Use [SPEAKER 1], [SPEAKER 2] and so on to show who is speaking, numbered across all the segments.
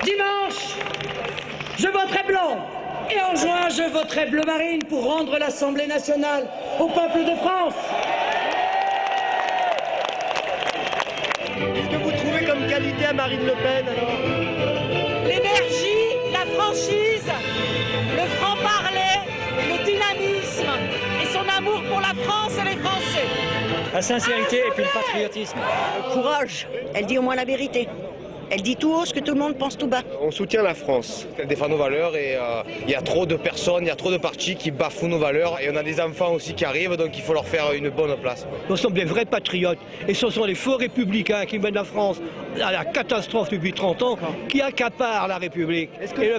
[SPEAKER 1] Dimanche, je voterai blanc. Et en juin, je voterai bleu marine pour rendre l'Assemblée nationale au peuple de France.
[SPEAKER 2] Qu'est-ce que vous trouvez comme qualité à Marine Le Pen alors?
[SPEAKER 3] L'énergie, la franchise, le franc-parler, le dynamisme et son amour pour la France et les Français.
[SPEAKER 4] La sincérité et puis le patriotisme.
[SPEAKER 5] Le courage, elle dit au moins la vérité. Elle dit tout haut ce que tout le monde pense tout bas.
[SPEAKER 6] On soutient la France. Elle défend nos valeurs et il y a trop de personnes, il y a trop de partis qui bafouent nos valeurs et on a des enfants aussi qui arrivent, donc il faut leur faire une bonne place.
[SPEAKER 7] Nous sommes des vrais patriotes et ce sont les faux républicains qui mènent la France à la catastrophe depuis 30 ans, qui accaparent la République. Et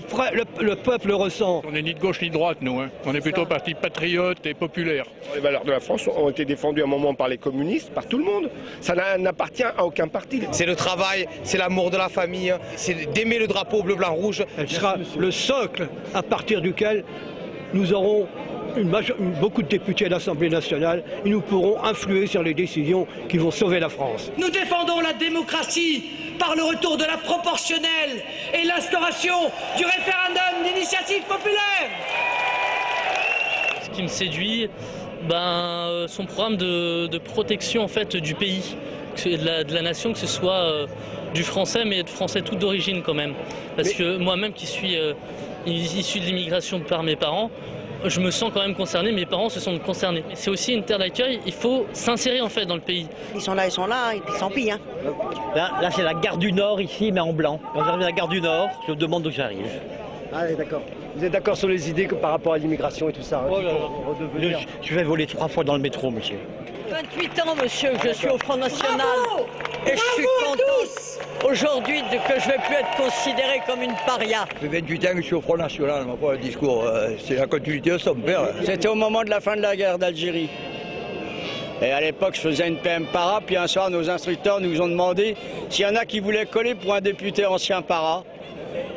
[SPEAKER 7] le peuple le ressent.
[SPEAKER 8] On n'est ni de gauche ni de droite, nous. On est plutôt parti patriote et populaire.
[SPEAKER 9] Les valeurs de la France ont été défendues à un moment par les communistes, par tout le monde. Ça n'appartient à aucun parti.
[SPEAKER 6] C'est le travail, c'est l'amour de la famille, c'est d'aimer le drapeau bleu, blanc, rouge.
[SPEAKER 7] Elle sera le socle à partir duquel nous aurons beaucoup de députés à l'Assemblée nationale et nous pourrons influer sur les décisions qui vont sauver la France.
[SPEAKER 1] Nous défendons la démocratie par le retour de la proportionnelle et l'instauration du référendum d'initiative populaire.
[SPEAKER 10] Ce qui me séduit, son programme de protection en fait du pays, de la nation, que ce soit du français, mais de français tout d'origine quand même. Parce que moi-même qui suis issu de l'immigration par mes parents, je me sens quand même concerné, mes parents se sentent concernés. C'est aussi une terre d'accueil, il faut s'insérer en fait dans le pays.
[SPEAKER 5] Ils sont là, et puis sans pis. Hein.
[SPEAKER 4] Là c'est la gare du Nord ici, mais en blanc. Quand j'arrive à la gare du Nord, je me demande d'où j'arrive.
[SPEAKER 2] Ah d'accord. Vous êtes d'accord sur les idées par rapport à l'immigration et tout ça?
[SPEAKER 4] Oh là là. Je vais voler 3 fois dans le métro, monsieur.
[SPEAKER 3] 28 ans, monsieur, je suis au Front National. Bravo, et je suis contente aujourd'hui que je ne vais plus être considérée comme une paria.
[SPEAKER 11] Ça fait 28 ans que je suis au Front National, le discours, c'est la continuité de son père.
[SPEAKER 12] C'était au moment de la fin de la guerre d'Algérie. Et à l'époque, je faisais une PM para, puis un soir, nos instructeurs nous ont demandé s'il y en a qui voulaient coller pour un député ancien para.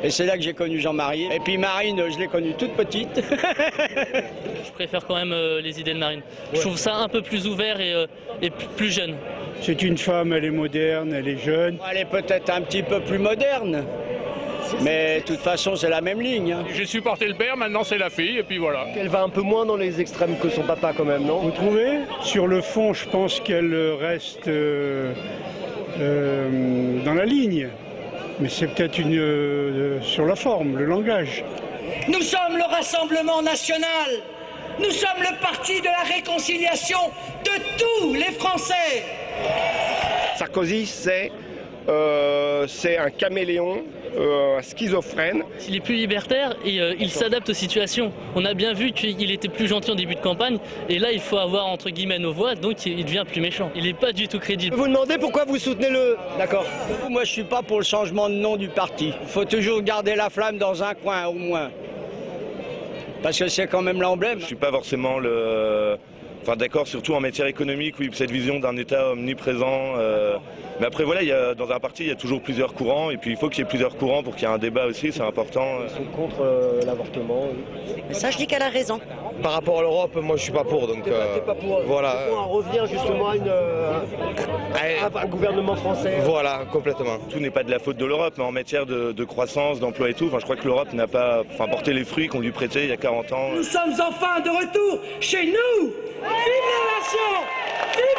[SPEAKER 12] Et c'est là que j'ai connu Jean-Marie. Et puis Marine, je l'ai connue toute petite.
[SPEAKER 10] Je préfère quand même les idées de Marine. Je trouve ça un peu plus ouvert et plus jeune.
[SPEAKER 13] C'est une femme, elle est moderne, elle est jeune.
[SPEAKER 12] Elle est peut-être un petit peu plus moderne. Mais de toute façon, c'est la même ligne.
[SPEAKER 8] J'ai supporté le père, maintenant c'est la fille, et puis voilà.
[SPEAKER 2] Elle va un peu moins dans les extrêmes que son papa quand même, non?
[SPEAKER 13] Vous trouvez? Sur le fond, je pense qu'elle reste dans la ligne. Mais c'est peut-être sur la forme, le langage.
[SPEAKER 1] Nous sommes le Rassemblement national. Nous sommes le parti de la réconciliation de tous les Français.
[SPEAKER 9] Sarkozy, c'est un caméléon, un schizophrène.
[SPEAKER 10] Il est plus libertaire et il s'adapte aux situations. On a bien vu qu'il était plus gentil en début de campagne et là il faut avoir entre guillemets nos voix, donc il devient plus méchant. Il n'est pas du tout crédible.
[SPEAKER 2] Vous demandez pourquoi vous soutenez le... D'accord.
[SPEAKER 12] Moi je suis pas pour le changement de nom du parti. Il faut toujours garder la flamme dans un coin au moins. Parce que c'est quand même l'emblème.
[SPEAKER 14] Je suis pas forcément d'accord, surtout en matière économique, oui, cette vision d'un État omniprésent. Mais après, voilà, dans un parti, il y a toujours plusieurs courants, et puis il faut qu'il y ait plusieurs courants pour qu'il y ait un débat aussi, c'est important.
[SPEAKER 2] Ils sont contre l'avortement.
[SPEAKER 5] Mais ça, je dis qu'elle a raison.
[SPEAKER 6] Par rapport à l'Europe, moi je suis pas pour, donc
[SPEAKER 2] pas pour,
[SPEAKER 6] voilà.
[SPEAKER 2] On revient justement à un gouvernement français.
[SPEAKER 6] Voilà, complètement.
[SPEAKER 14] Tout n'est pas de la faute de l'Europe, mais en matière de croissance, d'emploi et tout, je crois que l'Europe n'a pas porté les fruits qu'on lui prêtait il y a 40 ans.
[SPEAKER 1] Nous sommes enfin de retour chez nous. Vive la nation! Vive